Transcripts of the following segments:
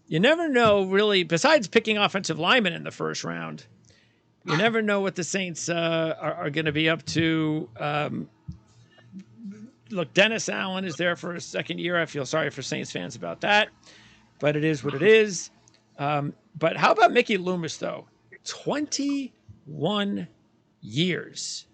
you never know besides picking offensive linemen in the first round, you never know what the Saints are going to be up to. Look, Dennis Allen is there for a second year. I feel sorry for Saints fans about that, but it is what it is. But how about Mickey Loomis, though? 21 years.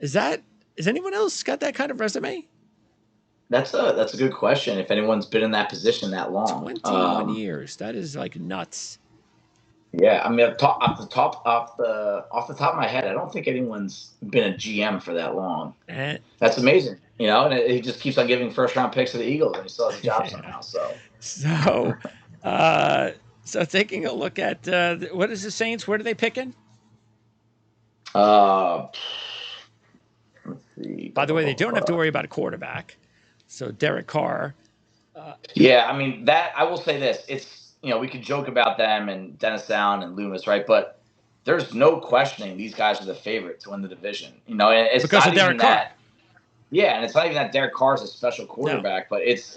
Has anyone else got that kind of resume? That's a good question. If anyone's been in that position that long, 21 years. That is like nuts. Yeah, I mean, off the top of my head, I don't think anyone's been a GM for that long. That's amazing, And he just keeps on giving first round picks to the Eagles, and he still has a job somehow. So taking a look at what is the Saints? Where are they picking? Let's see. By the way, they don't have to worry about a quarterback. So Derek Carr. Yeah, I mean that. I will say this: it's we could joke about them and Dennis Allen and Loomis, right? But there's no questioning these guys are the favorite to win the division. And it's because not of Derek Carr. Yeah, and it's not even that Derek Carr is a special quarterback, but it's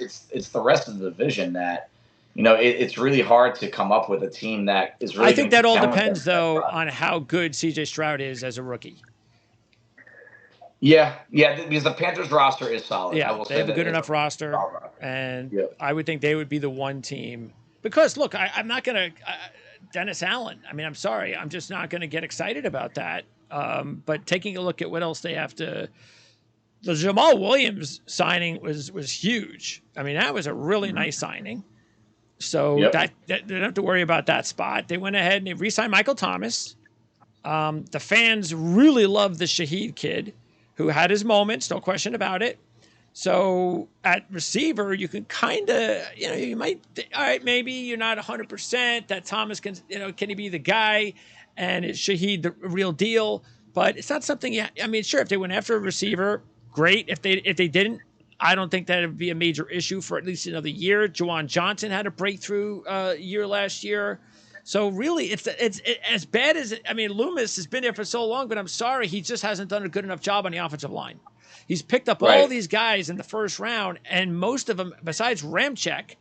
the rest of the division that it's really hard to come up with a team that is really. I think that all depends though on how good CJ Stroud is as a rookie. Yeah, because the Panthers roster is solid. Yeah, I will they have a good enough roster, and I would think they would be the one team. Because look, I'm not going to Dennis Allen. I mean, I'm sorry, I'm just not going to get excited about that. But taking a look at what else they have to, the Jamal Williams signing was huge. I mean, that was a really nice signing. So that they don't have to worry about that spot. They went ahead and they re-signed Michael Thomas. The fans really love the Shaheed kid, who had his moments, no question about it. So at receiver, you can kind of, you might, all right, maybe you're not 100% that Thomas can, can he be the guy and is Shaheed the real deal? But it's not something, sure, if they went after a receiver, great. If they didn't, I don't think that would be a major issue for at least another year. Juwan Johnson had a breakthrough year last year. So really, it's as bad as Loomis has been there for so long, but I'm sorry, he just hasn't done a good enough job on the offensive line. He's picked up all these guys in the first round, and most of them, besides Ramczyk,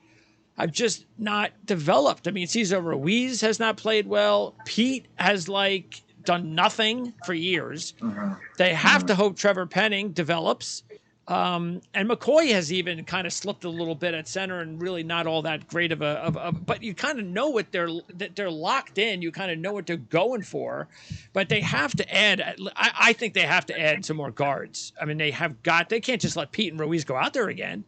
have just not developed. I mean, Cesar Ruiz has not played well. Pete has done nothing for years. Mm-hmm. They have to hope Trevor Penning develops. And McCoy has even kind of slipped a little bit at center and really not all that great of a but you kind of know what they're locked in. You kind of know what they're going for, but they have to add, I think they have to add some more guards. I mean, they can't just let Pete and Ruiz go out there again.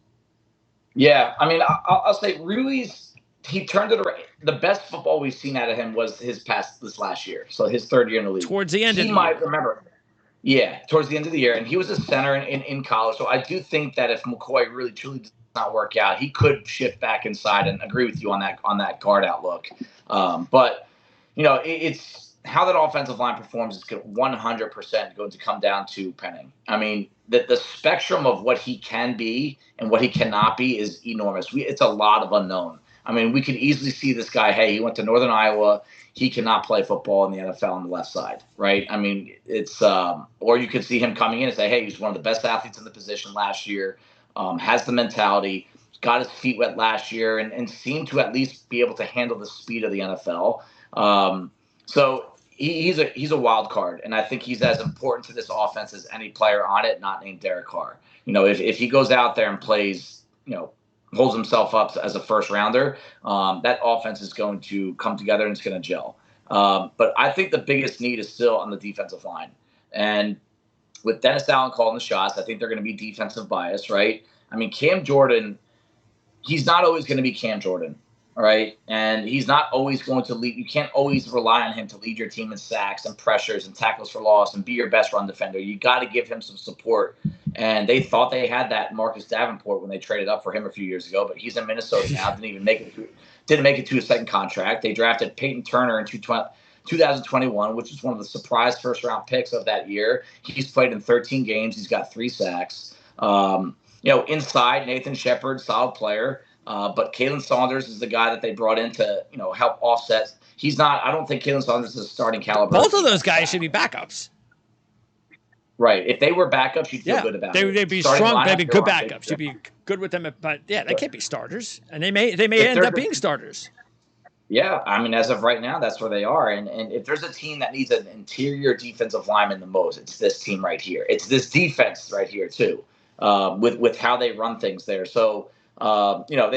Yeah. I mean, I'll say Ruiz, he turned it around. The best football we've seen out of him was this last year. So his third year in the league. Towards the end of the year. He might remember. Yeah, towards the end of the year. And he was a center in college. So I do think that if McCoy really truly does not work out, he could shift back inside, and agree with you on that guard outlook. But, it's how that offensive line performs is 100% going to come down to Penning. I mean, the spectrum of what he can be and what he cannot be is enormous. It's a lot of unknown. I mean, we could easily see this guy, hey, he went to Northern Iowa. He cannot play football in the NFL on the left side, right? I mean, it's or you could see him coming in and say, hey, he's one of the best athletes in the position last year, has the mentality, got his feet wet last year, and seemed to at least be able to handle the speed of the NFL. So he's a wild card, and I think he's as important to this offense as any player on it, not named Derek Carr. If he goes out there and plays, holds himself up as a first rounder, that offense is going to come together and it's going to gel. But I think the biggest need is still on the defensive line. And with Dennis Allen calling the shots, I think they're going to be defensive bias, right? I mean, Cam Jordan, he's not always going to be Cam Jordan, all right? And he's not always going to lead. You can't always rely on him to lead your team in sacks and pressures and tackles for loss and be your best run defender. You got to give him some support. And they thought they had that Marcus Davenport when they traded up for him a few years ago, but he's in Minnesota now. Didn't make it to a second contract. They drafted Peyton Turner in 2021, which is one of the surprise first-round picks of that year. He's played in 13 games. He's got 3 sacks. Inside, Nathan Shepard, solid player. But Kalen Saunders is the guy that they brought in to, help offset. He's not – I don't think Kalen Saunders is a starting caliber. Both of those guys should be backups. Right. If they were backups, you'd feel good about it. They'd be strong. They'd be good backups. You'd be good with them. But, yeah, they can't be starters. And they may end up being starters. Yeah, I mean, as of right now, that's where they are. And if there's a team that needs an interior defensive lineman the most, it's this team right here. It's this defense right here too, with how they run things there. So they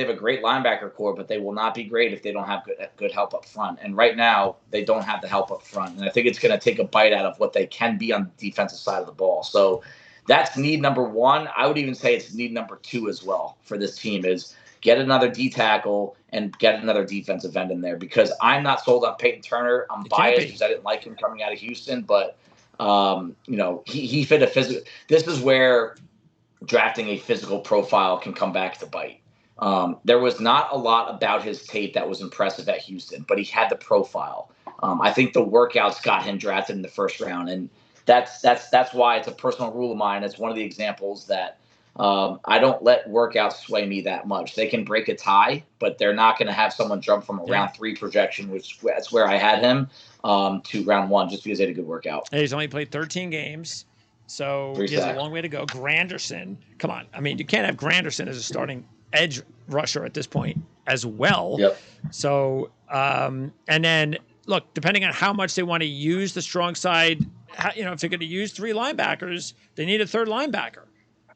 have a great linebacker core, but they will not be great if they don't have good help up front. And right now, they don't have the help up front. And I think it's going to take a bite out of what they can be on the defensive side of the ball. So that's need number one. I would even say it's need number two as well for this team is get another D tackle and get another defensive end in there because I'm not sold on Peyton Turner. I'm biased because I didn't like him coming out of Houston, but he fit a physical. This is where drafting a physical profile can come back to bite. There was not a lot about his tape that was impressive at Houston, but he had the profile. I think the workouts got him drafted in the first round, and that's why it's a personal rule of mine. It's one of the examples that I don't let workouts sway me that much. They can break a tie, but they're not going to have someone jump from a round 3 projection, which that's where I had him, to round 1 just because they had a good workout. He's only played 13 games, so he has a long way to go. Granderson, come on. I mean, you can't have Granderson as a starting edge rusher at this point as well. Yep. So, and then, look, depending on how much they want to use the strong side, if they're going to use 3 linebackers, they need a third linebacker.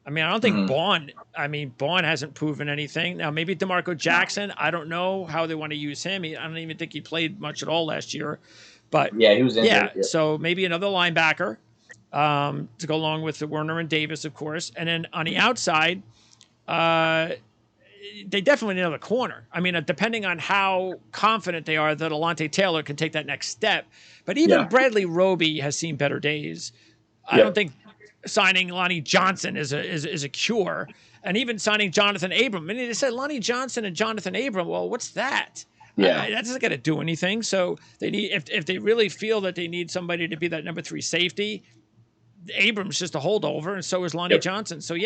I mean, I don't think Baun hasn't proven anything. Now, maybe DeMarco Jackson, I don't know how they want to use him. I don't even think he played much at all last year. But yeah, he was injured. Yeah, so maybe another linebacker to go along with the Werner and Davis, of course. And then on the outside, they definitely need another corner. I mean, depending on how confident they are that Alontae Taylor can take that next step. But even Bradley Roby has seen better days. I don't think signing Lonnie Johnson is a cure, and even signing Jonathan Abram. I mean, they said Lonnie Johnson and Jonathan Abram. Well, what's that? Yeah, that doesn't going to do anything. So they need if they really feel that they need somebody to be that number 3 safety. Abram's just a holdover, and so is Lonnie Johnson. So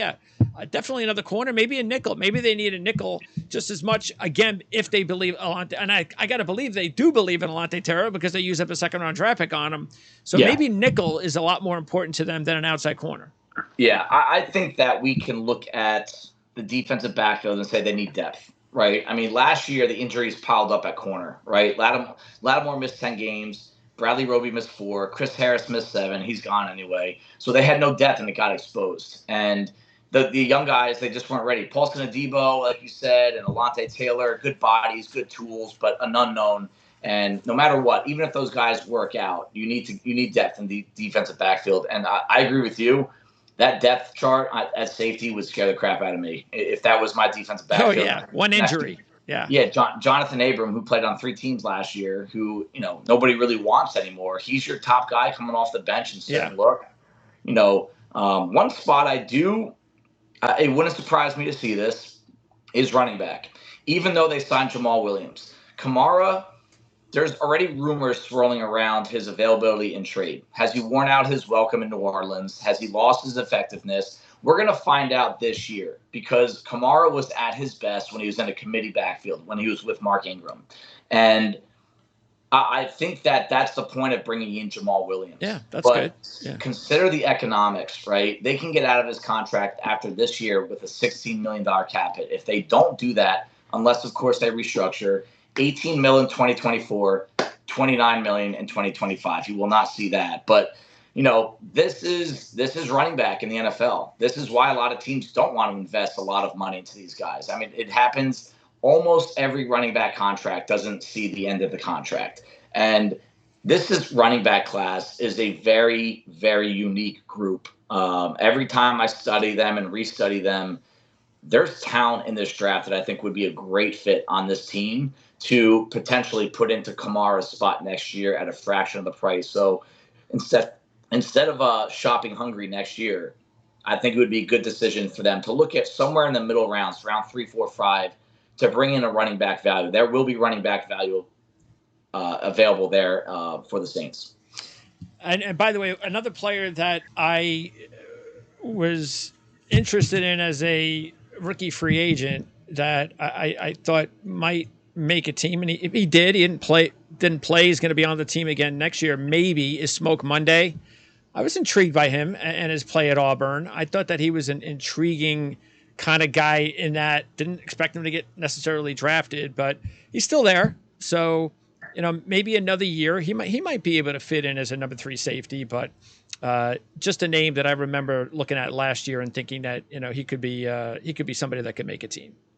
definitely another corner, maybe a nickel. Maybe they need a nickel just as much. Again, if they believe Alontae, and I got to believe they do believe in Alontae Taylor because they used up a 2nd-round draft pick on him. So maybe nickel is a lot more important to them than an outside corner. Yeah, I think that we can look at the defensive backfield and say they need depth, right? I mean, last year the injuries piled up at corner, right? Lattimore missed 10 games. Bradley Roby missed 4. Chris Harris missed 7. He's gone anyway. So they had no depth, and it got exposed. And the young guys, they just weren't ready. Paulson Adebo, like you said, and Alontae Taylor, good bodies, good tools, but an unknown. And no matter what, even if those guys work out, you need depth in the defensive backfield. And I agree with you. That depth chart at safety would scare the crap out of me if that was my defensive backfield. Oh, yeah. One injury. Yeah, Jonathan Abram, who played on 3 teams last year, who nobody really wants anymore. He's your top guy coming off the bench and saying, "Look, one spot I do, it wouldn't surprise me to see this is running back. Even though they signed Jamal Williams, Kamara, there's already rumors swirling around his availability in trade. Has he worn out his welcome in New Orleans? Has he lost his effectiveness? We're going to find out this year because Kamara was at his best when he was in a committee backfield, when he was with Mark Ingram. And I think that's the point of bringing in Jamal Williams. Yeah, that's good. Yeah. Consider the economics, right? They can get out of his contract after this year with a $16 million cap hit. If they don't do that, unless, of course, they restructure, $18 million in 2024, $29 million in 2025. You will not see that. But this is running back in the NFL. This is why a lot of teams don't want to invest a lot of money into these guys. I mean, it happens almost every running back contract doesn't see the end of the contract. And this running back class is a very, very unique group. Every time I study them and restudy them, there's talent in this draft that I think would be a great fit on this team to potentially put into Kamara's spot next year at a fraction of the price. So instead of shopping hungry next year, I think it would be a good decision for them to look at somewhere in the middle rounds, round 3, 4, 5, to bring in a running back value. There will be running back value available there for the Saints. And by the way, another player that I was interested in as a rookie free agent that I thought might make a team, and he did. He didn't play. He's going to be on the team again next year. Maybe is Smoke Monday. I was intrigued by him and his play at Auburn. I thought that he was an intriguing kind of guy in that didn't expect him to get necessarily drafted, but he's still there. So, maybe another year he might be able to fit in as a number 3 safety, but just a name that I remember looking at last year and thinking that he could be somebody that could make a team.